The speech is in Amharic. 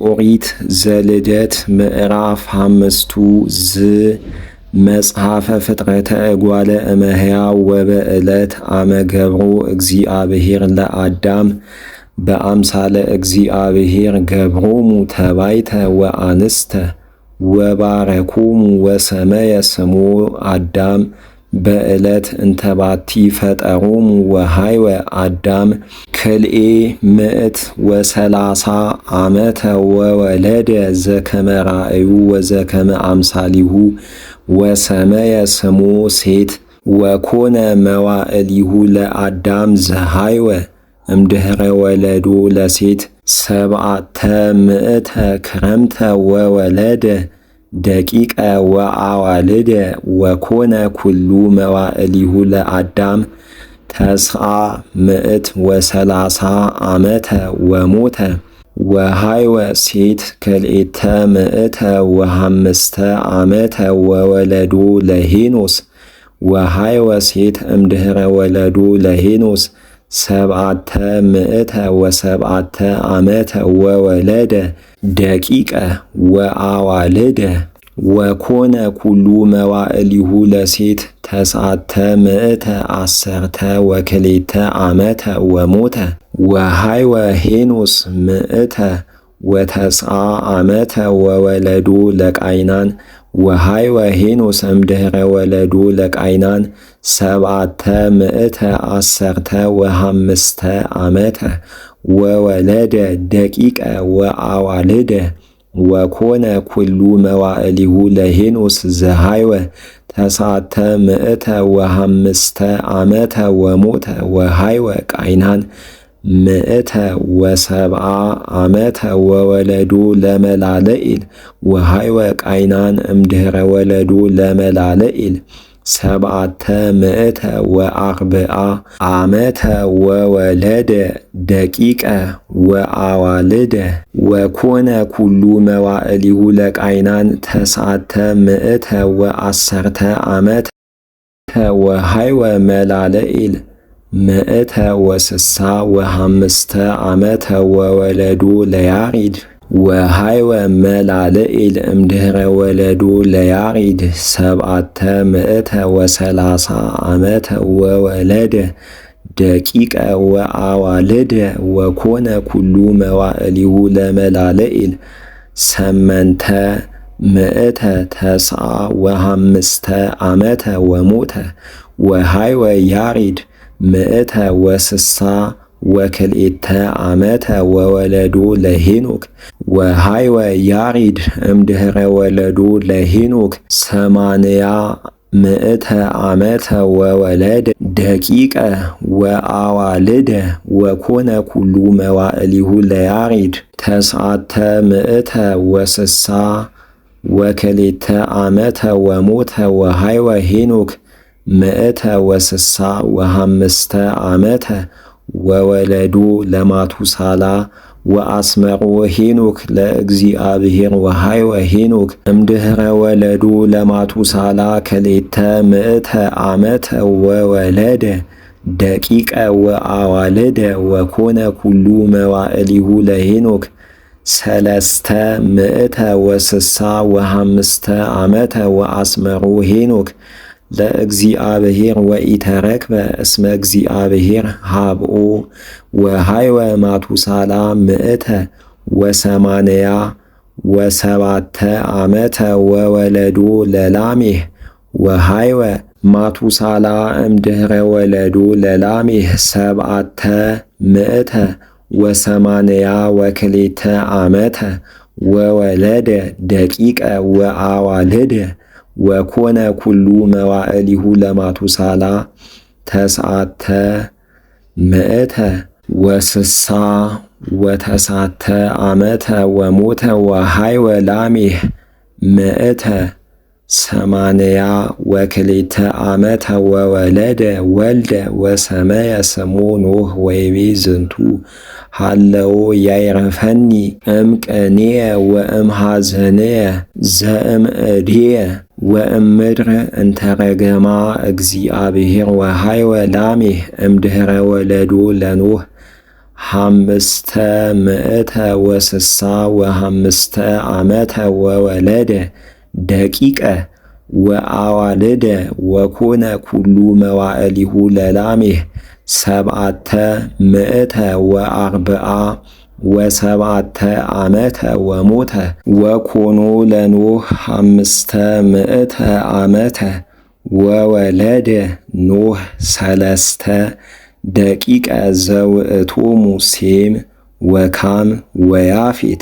ኦሪት ዘልደት ምዕራፍ 5 መጽሐፈ ፍጥረተ እጓለ እመሕያው ወበዕለት አመ ገብሮ እግዚአብሔር ለአዳም በአምሳለ እግዚአብሔር ገብሮሙ ተባይተ ወአንስተ ወባረኮሙ ወሰመየ ስሞ አዳም በዕለት እንተባቲ ፈጠሮሙ ወሃይወ አዳም ክልኤ ምዕት ወሰላሳ ዓመተ ወወለደ ዘከመ ራእዩ ወዘከመ አምሳሊሁ ወሰመየ ስሞ ሴት ወኮነ መዋዕሊሁ ለአዳም ዘሃይወ እምድኅረ ወለዶ ለሴት ሰብዓተ ምዕተ ክረምተ ወወለደ ደቂቀ ወአዋልደ ወኮነ ኩሉ መዋዕሊሁ ለአዳም ተስዓ ምዕት ወሰላሳ ዓመተ ወሞተ ወሃይወ ሴት ክልኤተ ምዕተ ወሃምስተ ዓመተ ወወለዶ ለሄኖስ ወሃይወ ሴት እምድኅረ ወለዶ ለሄኖስ ሰብዓተ ምዕተ ወሰብዓተ ዓመተ ወወለደ ደቂቀ ወአዋልደ ወኮነ ኩሉ መዋዕሊሁ ለሴት ተስዓተ ምዕተ ዓሠርተ ወክልኤተ ዓመተ ወሞተ ወሃይወ ሄኖስ ምዕተ ወተስዓ ዓመተ ወወለዶ ለቃይናን ወሃይወ ሄኖስ እምድኅረ ወለዶ ለቃይናን ሰብዓተ ምዕተ ዓሠርተ ወሃምስተ ዓመተ ወወለደ ደቂቀ ወአዋልደ ወኮነ ኩሉ መዋዕሊሁ ለሄኖስ ዘሃይወ ተስዓተ ምዕተ ወሃምስተ ዓመተ ወሞተ ወሃይወ ቃይናን ምዕተ ወሰብዓ ዓመተ ወወለዶ ለመላለኢል ወሃይወ ቃይናን እምድኅረ ወለዶ ለመላለኢል ሰብዓተ ምዕተ ወአርብዓ ዓመተ ወወለደ ደቂቀ ወአዋልደ ወኮነ ኩሉ መዋዕሊሁ ለቃይናን ተስዓተ ምዕተ ወዓሠርተ ዓመተ ወሃይወ መላለኢል ምዕተ ወስሳ ወሃምስተ ዓመተ ወወለዶ ለያሪድ ወሃይወ መላለኢል እምድኅረ ወለዶ ለያሪድ ሰብዓተ ምዕተ ወሰላሳ ዓመተ ወወለደ ደቂቀ ወአዋልደ ወኮነ ኩሉ መዋዕሊሁ ለመላለኢል ሰመንተ ምዕተ ተስዓ ወሃምስተ ዓመተ ወሞተ ወሃይወ ያሪድ ምዕተ ወስሳ ወክልኤተ ዓመተ ወወለዶ ለሄኖክ ወሃይወ ያሪድ እምድኅረ ወለዶ ለሄኖክ ሰማንያ ምዕተ ዓመተ ወወለደ ደቂቀ ወአዋልደ ወኮነ ኩሉ መዋዕሊሁ ለያሪድ ተስዓተ ምዕተ ወስሳ ወክልኤተ ዓመተ ወሞተ ወሃይወ ሄኖክ ምዕተ ወስሳ ወሃምስተ ዓመተ ወወለዶ ለማቱሳላ ወአስመሮ ሄኖክ ለእግዚአብሔር ወሃይወ ሄኖክ እምድኅረ ወለዶ ለማቱሳላ ክልኤተ ምዕተ ዓመተ ወወለደ ደቂቀ ወአዋልደ ወኮነ ኩሉ መዋዕሊሁ ለሄኖክ ሰለስተ ምዕተ ወስሳ ወሃምስተ ዓመተ ወአስመሮ ሄኖክ ለእግዚአብሔር ወኢተረክበ እስመ እግዚአብሔር ሀብኦ ወሃይወ ማቱሳላ ምዕተ ወሰማንያ ወሰባተ ዓመተ ወወለዶ ለላሜህ ወሃይወ ማቱሳላ እምድኅረ ወለዶ ለላሜህ ሰብዓተ ምዕተ ወሰማንያ ወክልኤተ ዓመተ ወወለደ ደቂቀ ወአዋልደ ወኮነ ኩሉ መዋዕሊሁ ለማቱሳላ ተስዓተ ምዕተ ወስሳ ወተስዓተ ዓመተ ወሞተ ወሃይወ ላሜህ ምዕተ ሰማንያ ወክልኤተ ዓመተ ወወለደ ወልደ ወሰመየ ስሞ ኖህ ወይቤ ዝንቱ ሃለዎ ያዕረፈኒ እምቅኔየ ወእምሐዘንየ ዘእምእድየ ወእምድር እንተረገማ እግዚአብሔር ወሃይወ ላሜህ እምድኅረ ወለዶ ለኖህ ሐምስተ ምእተ ወስሳ ወሐምስተ ዓመተ ወወለደ ደቂቀ ወአዋልደ ወኮነ ኩሉ መዋዕሊሁ ለላሜህ ሰብዓተ ምእተ ወአርብዓ ወሰብዓተ ዓመተ ወሞተ ወኮኖ ለኖህ ሐምስተ ምእተ ዓመተ ወወለደ ኖህ ሰለስተ ደቂቀ ዘውእቶሙ ሴም ወካም ወያፌት።